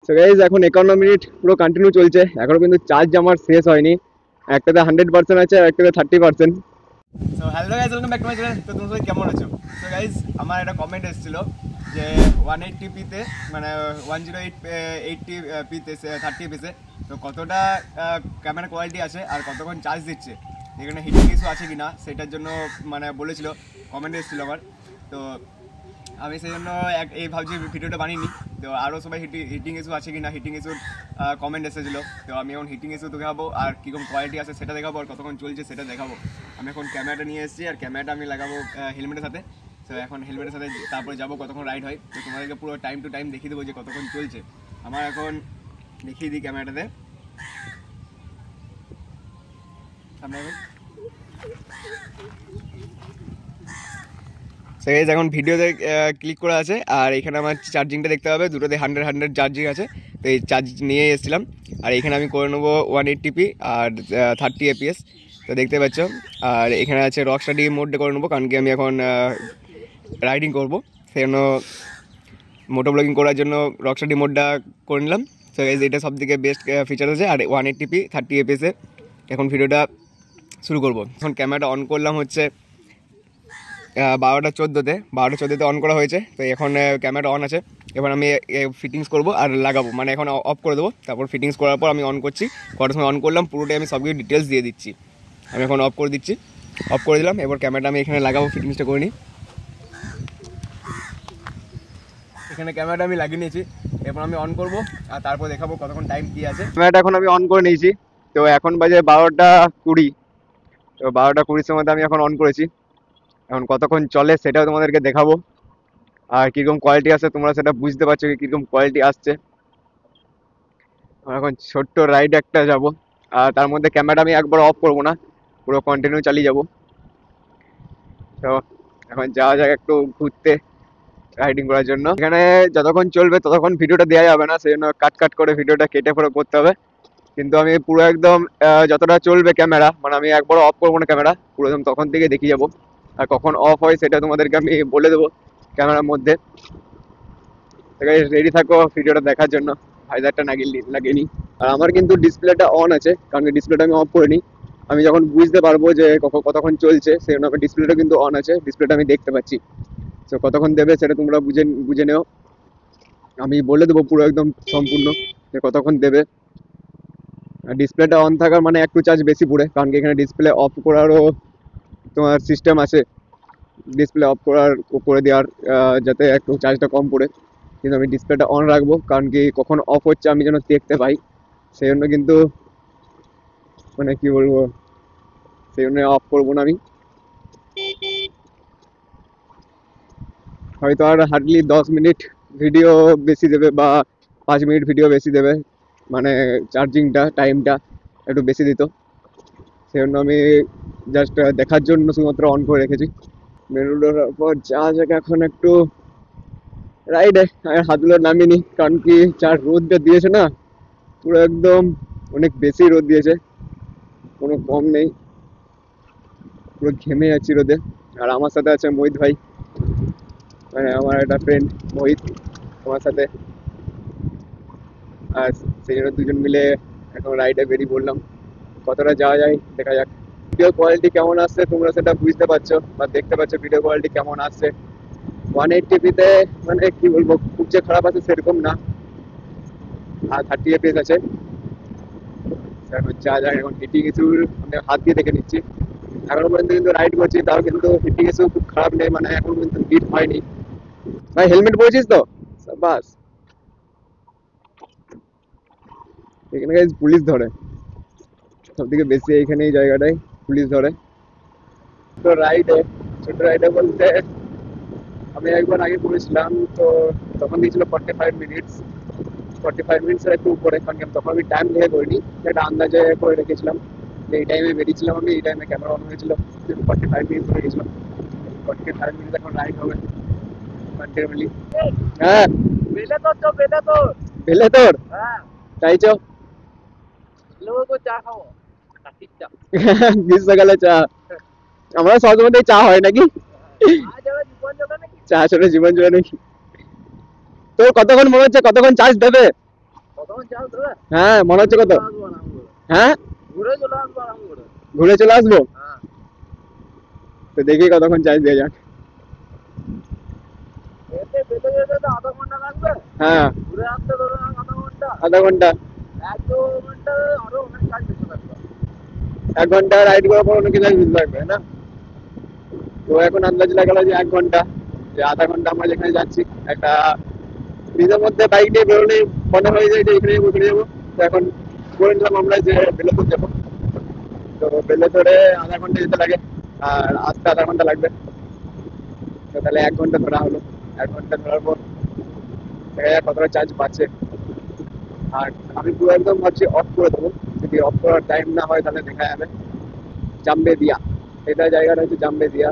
So guys এখন 51 minute পুরো continue চলছে, এখনো কিন্তু চার্জ আমার শেষ হয়নি। একটাতে 100% আছে আর একটাতে 30%। So hello guys, welcome back to my channel. তো তোমরা সবাই কেমন আছো? সো গাইজ আমার একটা কমেন্ট এসেছিল যে 180pতে মানে 10880pতে 30fpsে তো কতটা ক্যামেরা কোয়ালিটি আছে আর কতক্ষণ চার্জ দিচ্ছে, এখানে হিটিং ইস্যু আছে কি না সেটার জন্য মানে বলেছিল, কমেন্ট এসেছিলো আমার। তো আমি সেই জন্য এই ভাবছি ভিডিওটা বানিয়ে নিই। তো আরও সবাই হিটিং ইস্যু আছে কি না, হিটিং ইস্যুর কমেন্ট এসেছিলো। তো আমি এখন হিটিং ইস্যু দেখাবো আর কীরকম কোয়ালিটি আছে সেটা দেখাবো আর কতক্ষণ চলছে সেটা দেখাবো। আমি এখন ক্যামেরাটা নিয়ে এসেছি আর ক্যামেরাটা আমি লাগাবো হেলমেটের সাথে। তো এখন হেলমেটের সাথে তারপরে যাবো কতক্ষণ রাইড হয়। তো তোমাদেরকে পুরো টাইম টু টাইম দেখিয়ে দেবো যে কতক্ষণ চলছে। আমার এখন দেখিয়ে দিই ক্যামেরাটাতে। আপনার এখন ভিডিওতে ক্লিক করা আছে আর এখানে আমার চার্জিংটা দেখতে হবে, দুটোতে 100 চার্জিং আছে। তো এই চার্জ নিয়ে এসেছিলাম আর এখানে আমি করে নেবো 180p আর 30fps। তো দেখতে পাচ্ছ। আর এখানে আছে রক স্টাডি মোডে করে নেবো, কারণ কি আমি এখন রাইডিং করবো, সেই জন্য মোটো ব্লগিং করার জন্য রক স্টাডি মোডটা করে নিলাম। তো এটা সব থেকে বেস্ট ফিচার আছে। আর 180p 30fps এখন ভিডিওটা শুরু করবো। এখন ক্যামেরাটা অন করলাম হচ্ছে 12:14 অন করা হয়েছে। তো এখন ক্যামেরাটা অন আছে। এবার আমি ফিটিংস করবো আর লাগাবো, মানে এখন অফ করে দেবো, তারপর ফিটিংস করার পর আমি অন করছি। কটার সময় অন করলাম পুরোটাই আমি সব কিছু ডিটেলস দিয়ে দিচ্ছি। আমি এখন অফ করে দিচ্ছি, অফ করে দিলাম। এবার ক্যামেরাটা আমি এখানে লাগাবো, ফিটিংসটা করে নিই। এখানে ক্যামেরাটা আমি লাগিয়ে নিয়েছি, এবার আমি অন করবো আর তারপর দেখাবো কতক্ষণ টাইম কী আছে। ক্যামেরাটা এখন আমি অন করে নিয়েছি। তো এখন বাজে 12:20। তো 12:20 সময় আমি এখন অন করেছি। এখন কতক্ষণ চলে সেটাও তোমাদেরকে দেখাবো আর কীরকম কোয়ালিটি আসছে তোমরা সেটা বুঝতে পারছো কি কীরকম কোয়ালিটি আসছে। এখন ছোট্ট রাইড একটা যাব আর তার মধ্যে ক্যামেরাটা আমি একবার অফ করবো না, পুরো কন্টিনিউ চালিয়ে যাব। তো এখন যাওয়া যাক একটু ঘুরতে রাইডিং করার জন্য। এখানে যতক্ষণ চলবে ততক্ষণ ভিডিওটা দেওয়া যাবে না, সেই জন্য কাট করে ভিডিওটা কেটে পরে করতে হবে। কিন্তু আমি পুরো একদম যতটা চলবে ক্যামেরা, মানে আমি একবারও অফ করবো না ক্যামেরা, পুরো একদম তখন থেকে দেখিয়ে যাবো। আর কখন অফ হয় সেটা তোমাদেরকে আমি বলে দেবো ক্যামেরার মধ্যে। রেডি থাকো ভিডিওটা দেখার জন্য। ভাইজারটা লাগিয়ে নিই। আর আমার কিন্তু ডিসপ্লেটা অন আছে, কারণ ডিসপ্লেটা আমি অফ করিনি। আমি যখন বুঝতে পারবো যে কতক্ষণ চলছে সেই জন্য আমার ডিসপ্লেটা কিন্তু অন আছে, ডিসপ্লেটা আমি দেখতে পাচ্ছি। তো কতক্ষণ দেবে সেটা তোমরা বুঝে নেও, আমি বলে দেবো পুরো একদম সম্পূর্ণ যে কতক্ষণ দেবে। আর ডিসপ্লেটা অন থাকার মানে একটু চার্জ বেশি পড়ে, কারণ কি এখানে ডিসপ্লে অফ করারও তোমার সিস্টেম আছে, ডিসপ্লে অফ করে দেওয়ার যাতে একটু চার্জটা কম পড়ে। কিন্তু আমি ডিসপ্লেটা অন রাখবো, কারণ কি কখন অফ হচ্ছে আমি যেন দেখতে পাই, সেই জন্য কিন্তু মানে কি বলবো, সেই জন্য অফ করবো না আমি। হয়তো আর হার্ডলি 10 মিনিট ভিডিও বেশি দেবে বা 5 মিনিট ভিডিও বেশি দেবে, মানে চার্জিংটা টাইমটা একটু বেশি দিত, সেই জন্য আমি জাস্ট দেখার জন্য শুধুমাত্র অন করে রেখেছি। মেন রোডের পর যাওয়া যাক এখন একটু রাইডে। আমি হাতগুলো নামিনি, কারণ কি চার রোদটা দিয়েছে না, পুরো একদম অনেক বেশি রোদ দিয়েছে, কোনো কম নেই, পুরো ঘেমে যাচ্ছি রোদে। আর আমার সাথে আছে মোহিত ভাই, মানে আমার একটা ফ্রেন্ড মোহিত আমার সাথে। আর সেই জন্য দুজন মিলে এখন রাইডে বেরিয়ে পড়লাম। কতটা যাওয়া যায় দেখা যাক। ভিডিও কোয়ালিটি কেমন আসছে তোমরা সেটা বুঝতে পারছো বা দেখতে পাচ্ছ ভিডিও কোয়ালিটি কেমন আসছে। 180pতে মানে কি বলবো, খুব যে খারাপ আছে সেরকম না। আর 30fps আছে। এখন যা যায়, এখন হিটিং ইস্যু মানে হাত দিয়ে দেখে নিচ্ছি। এখনো পর্যন্ত কিন্তু রাইড করছি, তাও কিন্তু হিটিং ইস্যু খুব খারাপ নেই, মানে এখন কিন্তু হিট হয়নি। ভাই হেলমেট পরেছিস তো? বাস। এখানে পুলিশ ধরে সব থেকে বেশি, এইখানে এই জায়গাটায় পুলিশ ধরে। তো রাইডে, ছোট রাইডে বলতে আমি একবার আগে করেছিলাম, তো তখন দিয়েছিল 45 মিনিটসের একটু উপরে, কারণ তখন আমি টাইম দেখে করিনি, একটা আন্দাজে করে রেখেছিলাম যে এই টাইমে বেরিয়েছিলাম আমি, এই টাইমে ক্যামেরা অন হয়েছিল, 45 মিনিট হয়ে গেছিলাম। 45 মিনিট এখন রাইড হবে কন্টিনিউলি। হ্যাঁ বেলে তোর চাইছো গ্রীষ্মকালে চা, আমরা সবসময় চা হয় নাকি, চা ছাড়া জীবন চলে নাকি। তো কতক্ষণ মনে হচ্ছে কতক্ষণ চার্জ দেবে? হ্যাঁ মনে হচ্ছে কত, হ্যাঁ ঘুরে চলে আসবো, তো দেখি কতক্ষণ চার্জ দিয়ে যাক। হ্যাঁ আধা ঘন্টা, 1 ঘন্টা রাইড করার পর অনেক কিছু বুঝতে পারবে না। তো এখন আন্দাজ লাগালো যে 1 ঘন্টা, যে আধা ঘন্টা আমরা যেখানে যাচ্ছি একটা নিজের মধ্যে বাইক নিয়ে বেরোলে মনে হয় যায় যে এখানে যাবো ওখানে যাবো। তো এখন করে নিলাম আমরা যে বেলেতর যাবো। তো বেলেতরে আধা ঘন্টা যেতে লাগে আর আসতে আধা ঘন্টা লাগবে। তো তাহলে 1 ঘন্টা ধরা হলো, 1 ঘন্টা ধরার পর দেখা যাক কতটা চার্জ পাচ্ছে। আর আমি পুরো একদম ভাবছি অফ করে দেবো, যদি অফ করার টাইম না হয় তাহলে দেখা যাবে জাম্বে দিয়া, এটা জায়গাটা হচ্ছে জাম্বে দিয়া।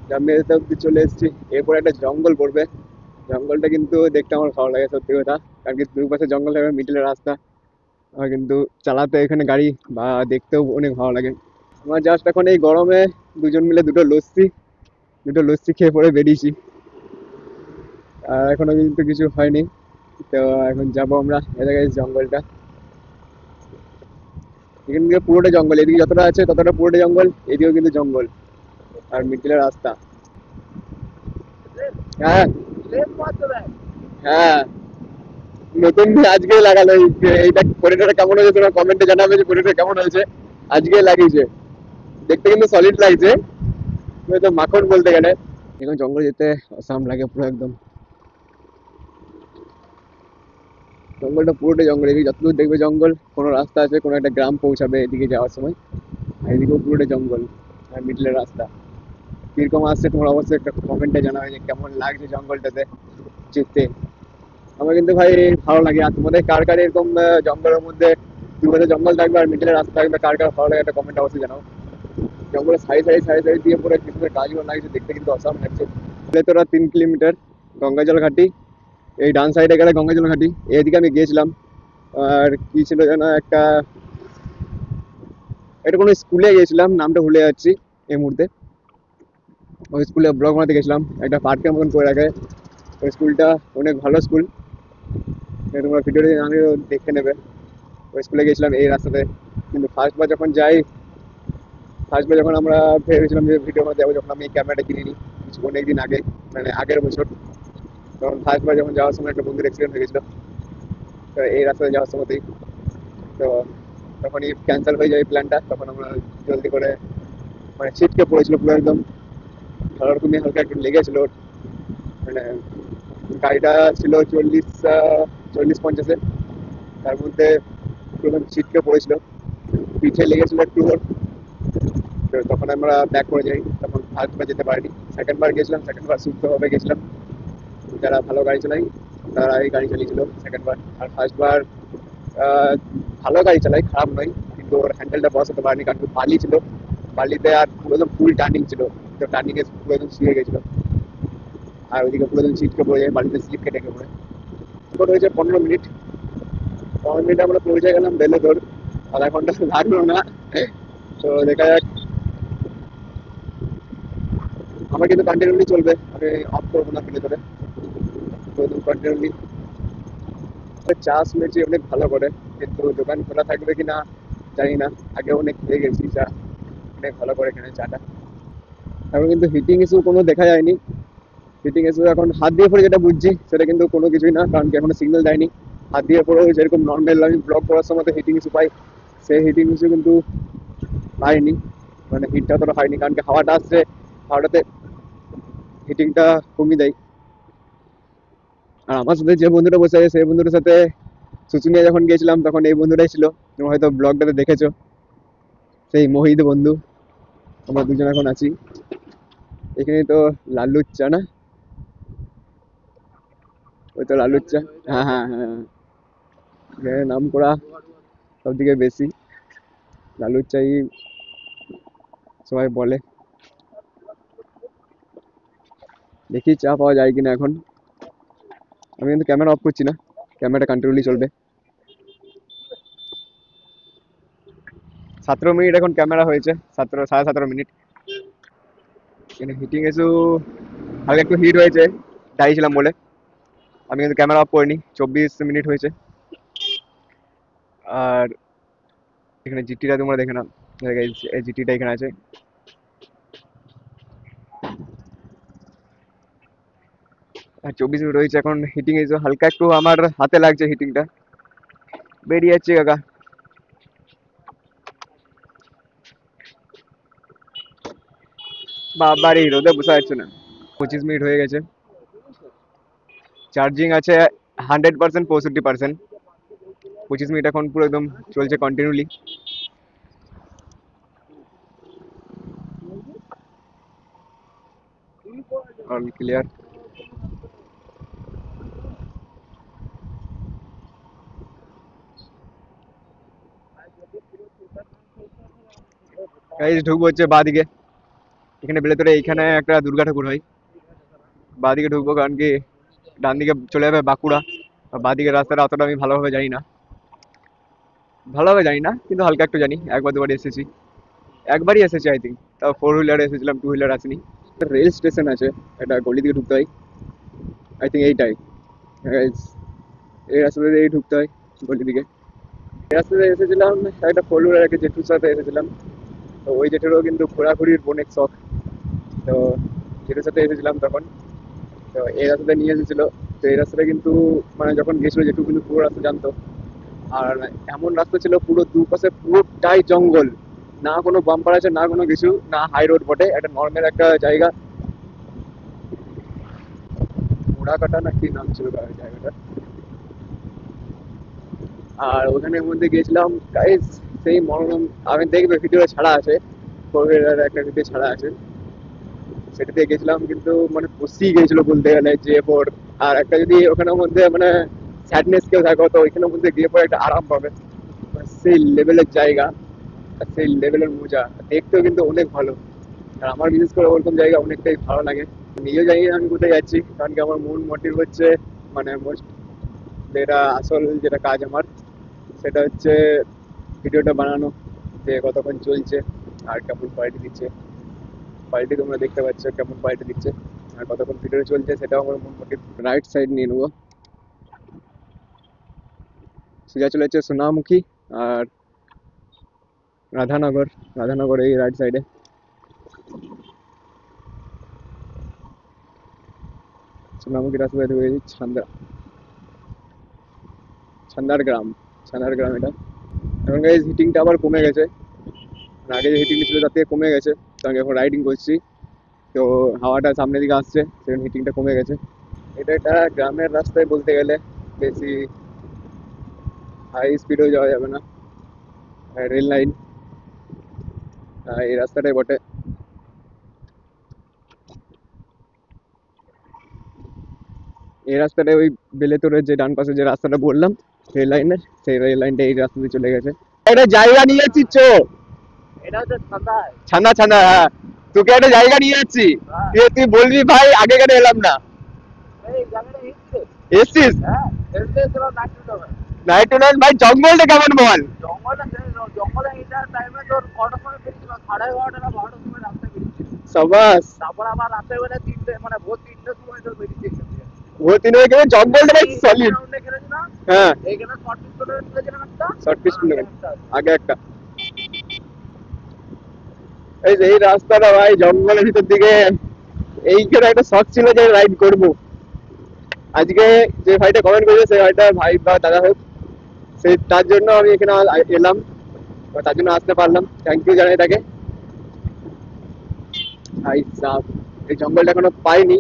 জাম্বে দিতে অব্দি চলে এসেছি, এরপর একটা জঙ্গল পড়বে। জঙ্গলটা কিন্তু দেখতে আমার ভালো লাগে সত্যি কথা, কারণ কি দুপাশে জঙ্গল থাকবে, মিডিলের রাস্তা। আমার কিন্তু চালাতে এখানে গাড়ি বা দেখতেও অনেক ভালো লাগে। আমার জাস্ট এখন এই গরমে দুজন মিলে দুটো লস্যি খেয়ে পরে বেরিয়েছি, আর এখনো কিন্তু কিছু হয়নি। তো এখন যাবো আমরা এ জায়গায়, জঙ্গলটা এখান থেকে পুরোটা জঙ্গল, এদিকে যতটা আছে ততটা পুরোটা জঙ্গল, এদিকেও কিন্তু জঙ্গল আর মিডিলের রাস্তা। হ্যাঁ হ্যাঁ নতুন আজকে লাগালো এইটা, পরিটাটা কেমন হয়েছে তোমরা কমেন্টে জানাবে যে পরিটা কেমন হয়েছে। আজকে লাগিয়েছে, দেখতে কিন্তু সলিড লাগছে, তো মাখন বলতে গেলে। এখন জঙ্গল যেতে অসাম লাগে পুরো একদম, জঙ্গলটা পুরোটাই জঙ্গল, এদিকে যতদূর দেখবে জঙ্গল, কোনো রাস্তা আছে কোনো একটা গ্রাম পৌঁছাবে এদিকে যাওয়ার সময়, আর এদিকেও পুরোটা জঙ্গল আর মিডলের রাস্তা। কিরকম আসছে তোমার অবশ্যই একটা কমেন্টে জানাবে যে কেমন লাগছে জঙ্গলটাতে যেতে। আমার কিন্তু ভাই ভালো লাগে। আর তোমাদের কার কার এরকম জঙ্গলের মধ্যে দুপাশে জঙ্গল থাকবে আর মিডলের রাস্তা থাকবে, কার কার ভালো লাগে একটা কমেন্ট অবশ্যই জানাও। জঙ্গলের সাইড দিয়ে পরে কৃষ্ণের গাছগুলো লাগছে, দেখতে কিন্তু অসাম লাগছে। তোরা 3 কিলোমিটার গঙ্গাজল ঘাটি, এই ডান সাইডে গেলে গঙ্গাজল ঘাটি, এদিকে আমি গিয়েছিলাম। আর কি ছিল যেন একটা, এটা কোনো স্কুলে গিয়েছিলাম, নামটা ভুলে যাচ্ছি এই মুহূর্তে। ওই স্কুলে ব্লগ বানাতে গেছিলাম, একটা পার্কের মতন করে রাখে ওই স্কুলটা, অনেক ভালো স্কুল, তোমরা ভিডিওটি আমিও দেখে নেবে। ওই স্কুলে গেছিলাম এই রাস্তাতে, কিন্তু ফার্স্টবার যখন আমরা ভেবেছিলাম যে ভিডিও বানাতে যাবো, যখন আমি ক্যামেরাটা কিনিনি কিছু অনেকদিন আগে, মানে আগের বছর, তখন ফার্স্টবার যখন যাওয়ার সময় একটা বন্ধুর অ্যাক্সিডেন্ট হয়ে গেছিলো, তো এই রাস্তায় যাওয়ার সময়তেই। তো তখনই ক্যান্সেল হয়ে যায় এই প্ল্যানটা, তখন আমরা জলদি করে মানে ছিটকে পড়েছিল পুরো একদম, ভালো রকমই হালকা একটু লেগেছিল ওর। মানে গাড়িটা ছিল 40-50-এ, তার মধ্যে প্রথম ছিটকে পড়েছিল, পিঠে লেগেছিল একটু ওর। তো তখন আমরা ব্যাক করে যাই, তখন ফার্স্টবার যেতে পারিনি, সেকেন্ডবার গেছিলাম, সেকেন্ডবার সুস্থভাবে গেছিলাম। যারা ভালো গাড়ি চালায় তারা এই গাড়ি চালিয়েছিল সেকেন্ডবার। আর ফার্স্টবার ভালো গাড়ি চালাই, খারাপ নয়, কিন্তু ওর হ্যান্ডেলটা বসাতে পারিনি, কারণ কি বালি ছিল, বালিতে আর পুরো একদম ফুল টার্নিং ছিল, তো টার্নিংয়ে পুরো একদম শুয়ে গেছিলো। আর ওইদিকে পুরো একদম ছিটকে পড়ে যায়, বালিতে স্লিপ কেটে পড়ে। এরপর হয়েছে 15 মিনিট, 15 মিনিটে আমরা পৌঁছে গেলাম বেলেদর, আধা ঘন্টা লাগলো না। তো দেখা যাক, আমার কিন্তু কন্টিনিউলি চলবে, আমি অফ করবো না বেলেদরে, তো কন্টিনিউলি। চা শুনেছি অনেক ভালো করে, কিন্তু দোকান খোলা থাকবে কিনা জানি না, আগে অনেক খেয়ে গেছি চা, অনেক ভালো করে এখানে চাটা। এখন কিন্তু হিটিং ইস্যু কোনো দেখা যায়নি, হিটিং ইস্যু এখন হাত দিয়ে পরে যেটা বুঝছি সেটা কিন্তু কোনো কিছুই না, কারণ কি এখনো সিগন্যাল দেয়নি। হাত দিয়ে পরেও যেরকম নর্মাল আমি ব্লগ করার সময় হিটিং ইস্যু পাই, সেই হিটিং ইস্যু কিন্তু পাইনি, মানে হিটটা অতটা হয়নি, কারণ কি হাওয়াটা আসছে, হাওয়াটাতে হিটিংটা কমিয়ে দেয়। আর আমার সাথে যে বন্ধুটা বসে আছে সেই বন্ধুটার সাথে শুশুনিয়া যখন গিয়েছিলাম তখন এই বন্ধুটাই ছিল, তুমি হয়তো ব্লগটাতে দেখেছো, সেই মোহিত বন্ধু। আমরা দুজন এখন আছি এখানে, তো লাল্লুর চা না, ওই তো লাল্লুর চা। হ্যাঁ হ্যাঁ হ্যাঁ, এখানে নাম করা সব থেকে বেশি লালুর চাই সবাই বলে। দেখি চা পাওয়া যায় কিনা এখন। আমি কিন্তু ক্যামেরা অফ করছি না, ক্যামেরাটা কন্টিনিউলি চলবে। 17 মিনিট এখন ক্যামেরা হয়েছে, 17 সাড়ে 17 মিনিট। এখানে হিটিং ইস্যু, হালকা একটু হিট হয়েছে দাঁড়িয়েছিলাম বলে। আমি কিন্তু ক্যামেরা অফ করিনি, 24 মিনিট হয়েছে। আর এখানে জিটিটা তোমরা দেখে নাও, এই জিটিটা এখানে আছে। আর 24 মিনিট হয়েছে, এখন হিটিং এসে হালকা একটু আমার হাতে লাগছে, হিটিংটা বেরিয়ে যাচ্ছে কাকা। বাবারে রোদে বসা যাচ্ছে না। 25 মিনিট হয়ে গেছে, চার্জিং আছে 100%, 65%। 25 মিনিট এখন পুরো একদম চলছে কন্টিনিউলি। All clear. গাইস ঢুকবো হচ্ছে বাদিকে, এখানে বেলেতরে এইখানে একটা দুর্গা ঠাকুর হয়। বাদিকে ঢুকবো কারণ কি ডান দিকে চলে যাবে বাঁকুড়া। আর বাদিকে রাস্তাটা অতটা আমি ভালোভাবে জানি না, কিন্তু হালকা একটু জানি, একবার দুবার এসেছি, একবারই এসেছি আই থিঙ্ক। তাও 4 হুইলারে এসেছিলাম, 2 হুইলার আসিনি। রেল স্টেশন আছে, এটা গলি দিকে ঢুকতে হয় আই থিঙ্ক, এইটাই। Guys, এই রাস্তা দিয়ে এই ঢুকতে হয় গলি দিকে। এই রাস্তা দিয়ে এসেছিলাম, একটা 4 হুইলার একটা জেঠুর সাথে এসেছিলাম। তো ওই জেঠুরও কিন্তু ঘোরাঘুরির অনেক শখ, তো জেঠুর সাথে এসেছিলাম তখন। তো এই রাস্তাটা নিয়ে এসেছিল। তো এই রাস্তাটা কিন্তু মানে যখন গেছিল জেঠু কিন্তু পুরো রাস্তা জানতো। আর এমন রাস্তা ছিল পুরো দুপাশে পুরোটাই জঙ্গল, না কোনো বাম্পার আছে না কোনো কিছু, না হাই রোড বটে, একটা নর্মাল একটা জায়গা। ঘোড়াকাটা না কি নাম ছিল জায়গাটা। আর ওখানের মধ্যে গেছিলাম গাইস, সেই মনোরম। আমি দেখবে ভিডিও ছাড়া আছে, 4 হুইলার একটা ভিডিও ছাড়া আছে, সেটাতে গেছিলাম কিন্তু মানে পসি গেছিল বলতে গেলে যে পর। আর একটা যদি ওখানের মধ্যে মানে স্যাডনেস কেউ থাকো, তো ওইখানের মধ্যে গিয়ে পরে একটা আরাম পাবে। মানে সেই লেভেলের জায়গা, আর সেই লেভেলের মজা, দেখতেও কিন্তু অনেক ভালো। আর আমার বিশেষ করে ওরকম জায়গা অনেকটাই ভালো লাগে। নিজেও জানি না আমি কোথায় যাচ্ছি, কারণ কি আমার মূল মোটিভ হচ্ছে মানে মোস্ট, যেটা আসল যেটা কাজ আমার, সেটা হচ্ছে ভিডিওটা বানানো, যে কতক্ষণ চলছে আর কেমন কোয়ালিটি দিচ্ছে। কোয়ালিটি তোমরা দেখতে পাচ্ছ কেমন কোয়ালিটি দিচ্ছে, আর কতক্ষণ ভিডিও চলছে, সেটাও আমার মূল মোটিভ। রাইট সাইড নিয়ে নেবো, সোজা চলে যাচ্ছে সোনামুখী আর রাধানগর। রাধানগর এই রাইট সাইডে। সোনামুখী রাস্তা ঢুকে গেছি ছান্দার গ্রাম। ছান্দার গ্রাম এটা। এখন গাইজ হিটিংটা আবার কমে গেছে, আগে যে হিটিং ছিল তার থেকে কমে গেছে, কারণ এখন রাইডিং করছি। তো হাওয়াটা সামনের দিকে আসছে, সেখানে হিটিংটা কমে গেছে। এটা একটা গ্রামের রাস্তায় বলতে গেলে, বেশি হাই স্পিডেও যাওয়া যাবে না। রেল লাইন এই রাস্তাটাই বটে। এই রাস্তাটায় ওই বেলেতরের যে ডান পাশে যে রাস্তাটা বললাম রেল লাইনের, সেই রেল লাইনটা এই রাস্তা দিয়ে চলে গেছে। একটা জায়গা নিয়ে যাচ্ছি চো, এটা হচ্ছে ছান্দা। ছানা ছানা, হ্যাঁ তোকে একটা জায়গা নিয়ে যাচ্ছি, তুই বলবি ভাই আগে কেন এলাম না। এই জায়গাটা এসছে। এসছিস? হ্যাঁ, এসছে ছিল নাকি তবে। নাইট টু নাইট ভাই, জঙ্গলটা কেমন বল? জঙ্গলে এইটার টাইমে তোর কটার সময় বেরিয়েছিল? 11:30 না 12টার সময় রাস্তায় বেরিয়েছিল। সাবাস। তারপর আবার রাত্রেবেলা 3টে মানে ভোর 3টের সময় তোর বেরিয়েছে এখান থেকে। ও তিন হয়ে গেলে জঙ্গলটা ভাই সলিড। রাউন্ডে খেলেছি না? হ্যাঁ এইখানে শর্ট পিস্তল তুলেছিলাম একটা। শর্ট পিস্টল আগে একটা। এই যে এই রাস্তাটা ভাই জঙ্গলের ভিতর দিকে, এইখানে একটা শখ ছিল যে রাইড করব। আজকে যে ভাইটা কমেন্ট করেছে সেই ভাইটা ভাই বা দাদা হোক, সেই তার জন্য আমি এখানে এলাম, বা তার জন্য আসতে পারলাম, থ্যাংক ইউ জানাই তাকে। ভাই সাহ, এই জঙ্গলটা এখনো পাইনি,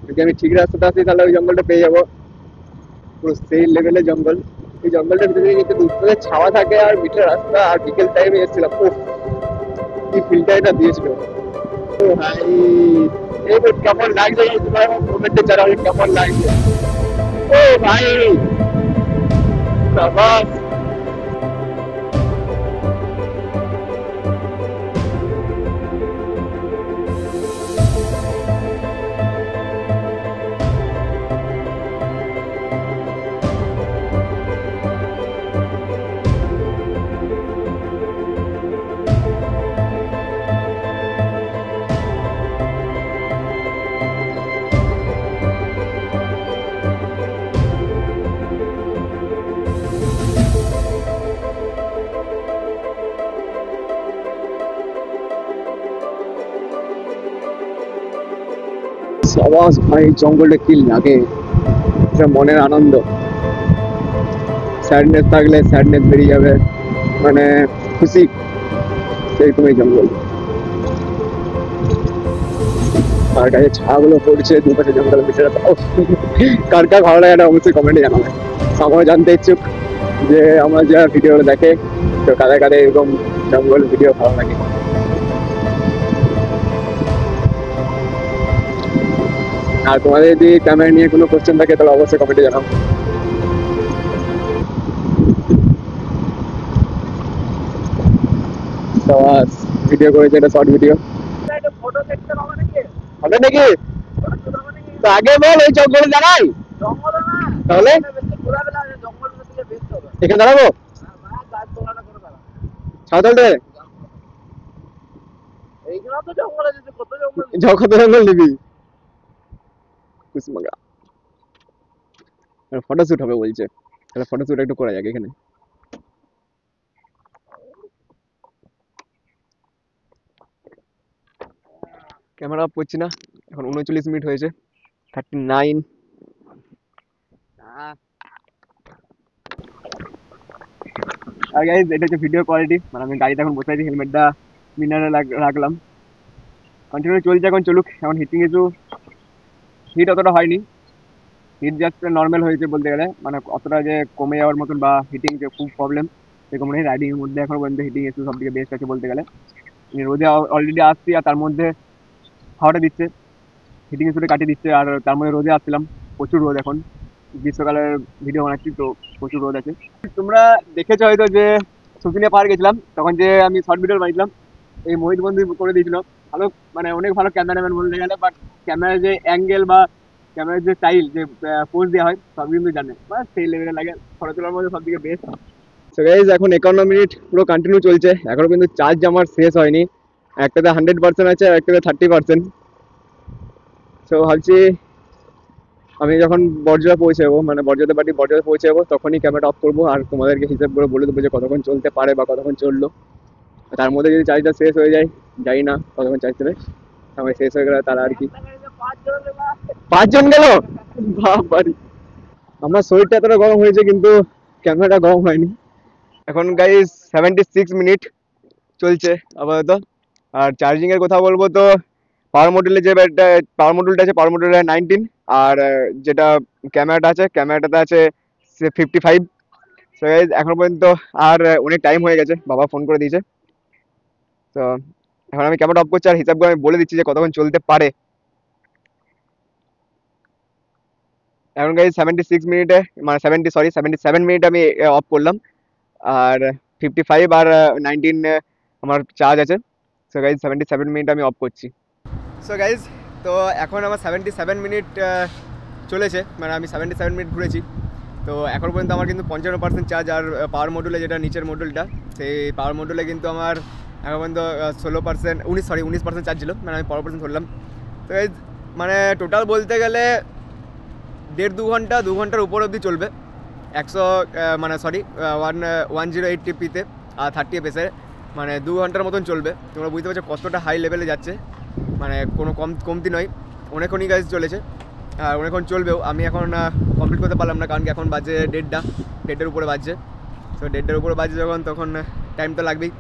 যদি আমি ঠিক রাস্তাতে আসি তাহলে ওই জঙ্গলটা পেয়ে যাবো। পুরো সেই লেভেলের জঙ্গল। এই জঙ্গলটার ভিতরে কিন্তু দুপুরে ছাওয়া থাকে আর মিঠে রাস্তা, আর বিকেল টাইমে এসেছিলাম, ও কি ফিলটা এটা দিয়েছিল। ও ভাই এই কেমন লাগছে তোমার কমেন্টে জানাবে কেমন লাগছে। ও ভাই সাবাস। আওয়াজ ভাই, জঙ্গলে কি লাগে, এটা মনের আনন্দ। স্যাডনেস থাকলে স্যাডনেস বেরিয়ে যাবে, মানে খুশি, সেইরকমই জঙ্গল। আর গায়ে ছাগুলো পড়ছে, দুপাশে জঙ্গলের ভিতরে। কার কার ভালো লাগে এটা অবশ্যই কমেন্টে জানাবে। আমারও জানতে ইচ্ছুক যে আমার যারা ভিডিওগুলো দেখে, তো কাদের কাদের এরকম জঙ্গল ভিডিও ভালো লাগে। আর তোমাদের যদি ক্যামেরা নিয়ে কোনো কোশ্চেন থাকে তাহলে অবশ্যই কমেন্টে জানাও। তো ভিডিও করেছে, এটা শর্ট ভিডিও ফটো দেখতে পাবো নাকি? হবে নাকি? ফটো তুলতে পাবো নাকি? তো আগে বল ওই জঙ্গলে দাঁড়াই, জঙ্গল না, তাহলে বেশি ঘোরাবেলা আছে, জঙ্গল থেকে বেস্ট হবে। এখানে দাঁড়াবো, গাছ তোলাটা করে দাঁড়া। সাঁওতালতে এইগুলো তো জঙ্গল আছে, কত জঙ্গল। কত জঙ্গল নিবি? কুসমগা ফটোশুট হবে বলছে, তাহলে ফটোশুট একটু করা যাক এখানে। ক্যামেরা অফ করছি না, এখন 39 মিনিট হয়েছে, 39। আর গাইস এটা হচ্ছে ভিডিও কোয়ালিটি, মানে আমি গাড়িতে এখন বসে আছি, হেলমেটটা মিনারে রাখলাম, কন্টিনিউ চলছে, এখন চলুক। এখন হিটিং ইস্যু, হিট অতটা হয়নি, হিট জাস্ট নর্মাল হয়েছে বলতে গেলে, মানে অতটা যে কমে যাওয়ার মতন বা হিটিং যে খুব প্রবলেম সেরকম নেই। রাইডিংয়ের মধ্যে এখন পর্যন্ত হিটিং ইস্যু সব থেকে বেস্ট আছে বলতে গেলে। রোদে অলরেডি আসছি আর তার মধ্যে হাওয়াটা দিচ্ছে, হিটিং ইস্যুটা কাটিয়ে দিচ্ছে, আর তার মধ্যে রোদে আসছিলাম, প্রচুর রোদ। এখন গ্রীষ্মকালের ভিডিও বানাচ্ছি তো প্রচুর রোদ আছে। তোমরা দেখেছো হয়তো যে শুকিয়ে পাহাড় গেছিলাম, তখন যে আমি শর্ট ভিডিও বানিয়েছিলাম, এই মোহিত বন্ধু করে দিয়েছিল। ভালো, মানে অনেক ভালো ক্যামেরাম্যান বলতে গেলে, বাট ক্যামেরার যে অ্যাঙ্গেল বা ক্যামেরার যে স্টাইল, যে পোজ দেওয়া হয় সব কিন্তু জানে, বা সেই লেভেলে লাগে। ফটো তোলার মধ্যে সব থেকে বেস্ট। সো গাইজ এখন 51 মিনিট পুরো কন্টিনিউ চলছে, এখনো কিন্তু চার্জ আমার শেষ হয়নি। একটাতে 100% আছে আর একটাতে 30%। সো ভাবছি আমি যখন বর্জা পৌঁছে যাবো, মানে বর্জাতে পৌঁছে যাবো, তখনই ক্যামেরা অফ করবো আর তোমাদেরকে হিসাব করে বলে দেবো যে কতক্ষণ চলতে পারে বা কতক্ষণ চললো। তার মধ্যে যদি চার্জটা শেষ হয়ে যায়, জানি না কতক্ষণ চার্জ দেবে, আমার শেষ হয়ে গেলে তারা আর কি। 5 জন গেল, বাবারি। আমার শরীরটা এতটা গরম হয়েছে কিন্তু ক্যামেরাটা গরম হয়নি। এখন গাইস 76 মিনিট চলছে আপাতত। আর চার্জিং এর কথা বলবো তো পাওয়ার মডিউলে যে পাওয়ার মডিউলটা আছে, পাওয়ার মডিউলে 19, আর যেটা ক্যামেরাটা আছে, ক্যামেরাটাতে আছে 55। সো গাইস এখন পর্যন্ত আর অনেক টাইম হয়ে গেছে, বাবা ফোন করে দিয়েছে। তো এখন আমি ক্যামেরা অফ করছি আর হিসাব করে আমি বলে দিচ্ছি যে কতক্ষণ চলতে পারে। এখন গাইস 76 মিনিটে, মানে 77 মিনিট আমি অফ করলাম, আর 55 আর 19 আমার চার্জ আছে। সো গাইজ 77 মিনিট আমি অফ করছি। সো গাইজ তো এখন আমার 77 মিনিট চলেছে, মানে আমি 77 মিনিট ঘুরেছি। তো এখন পর্যন্ত আমার কিন্তু 55% চার্জ, আর পাওয়ার মডুলে যেটা নিচের মডুলটা, সেই পাওয়ার মডুলে কিন্তু আমার এখন পর্যন্ত 19% চার্জ ছিল, মানে আমি 15% ধরলাম। তো গাইজ মানে টোটাল বলতে গেলে 1.5-2 ঘন্টার উপর অবধি চলবে 108 টিপিতে আর 30 এফএসে, মানে 2 ঘন্টার মতন চলবে। তোমরা বুঝতে পারছো কতটা হাই লেভেলে যাচ্ছে, মানে কোনো কমতি নয়, অনেকক্ষণই গাইজ চলেছে আর অনেকক্ষণ চলবেও। আমি এখন কমপ্লিট করতে পারলাম না, কারণ কি এখন বাজে 1:30 উপরে বাজছে। তো 1:30 উপরে বাজছে যখন, তখন টাইম তো লাগবেই,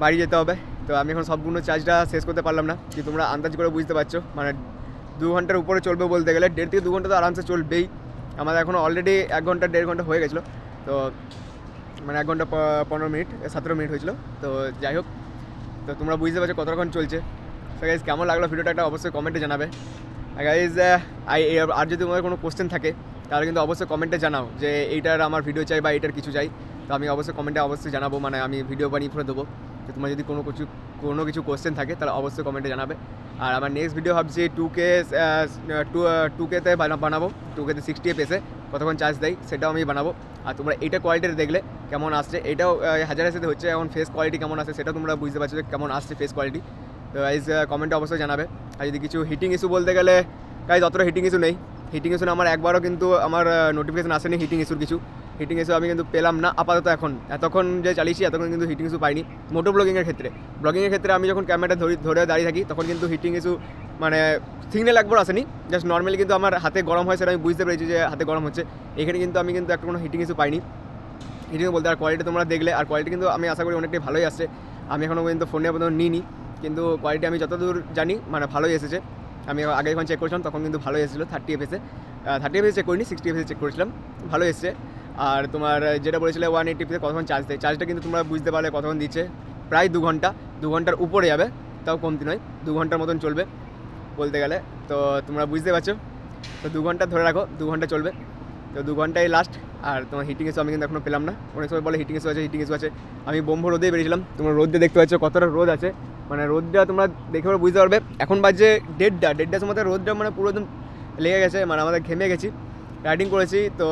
বাড়ি যেতে হবে। তো আমি এখন সবগুলো চার্জটা শেষ করতে পারলাম না, কি তোমরা আন্দাজ করে বুঝতে পারছো, মানে 2 ঘন্টার উপরে চলবে বলতে গেলে। 1.5 থেকে 2 ঘন্টা তো আরামসে চলবেই। আমাদের এখনও অলরেডি 1 ঘন্টা 1.5 ঘন্টা হয়ে গেছিলো, তো মানে 1 ঘন্টা 15 মিনিট 17 মিনিট হয়েছিল। তো যাই হোক, তো তোমরা বুঝতে পারছো কতক্ষণ চলছে। তো গাইজ কেমন লাগলো ভিডিওটা একটা অবশ্যই কমেন্টে জানাবে। গাইজ আর যদি তোমাদের কোনো কোশ্চেন থাকে তাহলে কিন্তু অবশ্যই কমেন্টে জানাও যে এইটার আমার ভিডিও চাই বা এইটার কিছু চাই। তো আমি অবশ্যই কমেন্টে জানাবো, মানে আমি ভিডিও বানিয়ে করে দেবো। তো তোমার যদি কোনো কিছু কোশ্চেন থাকে তাহলে অবশ্যই কমেন্টে জানাবে। আর আমার নেক্সট ভিডিও ভাবছি 2K-তে বানাবো, 2K-তে 60 এফএসে কতক্ষণ চার্জ দেয় সেটাও আমি বানাবো। আর তোমরা এইটা কোয়ালিটিতে দেখলে কেমন আসছে, এটাও 1000 এসে হচ্ছে, এখন ফেস কোয়ালিটি কেমন আসছে সেটা তোমরা বুঝতে পারছো যে কেমন আসছে ফেস কোয়ালিটি। তো গাইজ কমেন্টে অবশ্যই জানাবে। আর যদি কিছু হিটিং ইস্যু বলতে গেলে গাইজ অতটা হিটিং ইস্যু নেই, হিটিং ইস্যু আমার একবারও কিন্তু আমার নোটিফিকেশন আসেনি হিটিং ইস্যুর কিছু। হিটিং ইস্যু আমি কিন্তু পেলাম না আপাতত। এতক্ষণ যে চালিয়েছি এতক্ষণ কিন্তু হিটিং ইস্যু পাইনি। মোটো ব্লগিংয়ের ক্ষেত্রে আমি যখন ক্যামেরাটা ধরে দাঁড়িয়ে থাকি তখন কিন্তু হিটিং ইস্যু মানে সিগন্যাল একবার আসেনি, জাস্ট নর্মালি কিন্তু আমার হাতে গরম হয়, সেটা আমি বুঝতে পেরেছি যে হাতে গরম হচ্ছে। এখানে কিন্তু আমি কিন্তু একটা কোনো হিটিং ইস্যু পাইনি, হিটিং বলতে। আর কোয়ালিটি তোমরা দেখলে, আর কোয়ালিটি কিন্তু আমি আশা করি অনেকটাই ভালোই আসছে। আমি এখনও পর্যন্ত ফোনে পর্যন্ত নিইনি, কিন্তু কোয়ালিটি আমি যতদূর জানি মানে ভালোই এসেছে। আমি আগে যখন চেক করেছিলাম তখন কিন্তু ভালো এসেছিলো 30 FPS-এ। 30 FPS চেক করিনি, 60 FPS চেক করেছিলাম, ভালো এসছে। আর তোমার যেটা বলেছিলে 180 FPS কতক্ষণ চার্জ দেয়, চার্জটা কিন্তু তোমরা বুঝতে পারলে কতক্ষণ দিচ্ছে, প্রায় 2 ঘন্টা, 2 ঘন্টার উপরে যাবে, তাও কমতি নয়, 2 ঘন্টার মতন চলবে বলতে গেলে। তো তোমরা বুঝতে পারছো, তো 2 ঘন্টা ধরে রাখো, 2 ঘন্টা চলবে, তো 2 ঘন্টাই লাস্ট। আর তোমার হিটিং ইস্যু আমি কিন্তু এখনও পেলাম না। অনেক সময় বলে হিটিং ইস্যু আছে, হিটিং ইস্যু আছে। আমি বোম্ব রোদেই বেরিয়েছিলাম, তোমরা রোদে দেখতে পাচ্ছ কতটা রোদ আছে, মানে রোদটা তোমরা দেখে বুঝতে পারবে। এখন বাজে 1:30টার সময় রোদটা মানে পুরো একদম লেগে গেছে, মানে আমাদের ঘেমে গেছি, রাইডিং করেছি। তো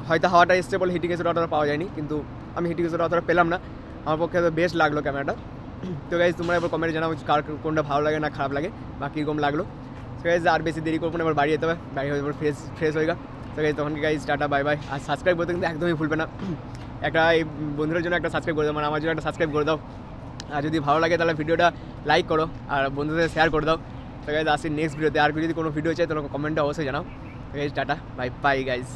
হয়তো হাওয়াটা এসছে বলে হিটিং ইস্যুটা অতটা পাওয়া যায়নি, কিন্তু আমি হিটিং ইস্যুটা অতটা পেলাম না। আমার পক্ষে তো বেস্ট লাগলো ক্যামেরাটা। তো গাইজ তোমরা এবার কমেন্টে জানাও কার কোনটা ভালো লাগে না খারাপ লাগে বা কীরকম লাগলো। তো গাইজ আর বেশি দেরি করবো না, এবার বাড়ি যেতে হবে, বাড়ি হয়ে এবার ফ্রেশ হয়ে গা। তো গাইজ তখন গাইজ টাটা বাই বাই। আর সাবস্ক্রাইব করতে কিন্তু একদমই ভুলবে না, একটা এই বন্ধুদের জন্য একটা সাবস্ক্রাইব করে দাও, মানে আমার জন্য একটা সাবস্ক্রাইব করে দাও। আর যদি ভালো লাগে তাহলে ভিডিওটা লাইক করো আর বন্ধুদের শেয়ার করে দাও। তো গাইজ আসি নেক্সট ভিডিওতে। আর যদি কোনো ভিডিও চাই তাহলে কমেন্টে অবশ্যই জানাও। তো guys tata bye bye guys.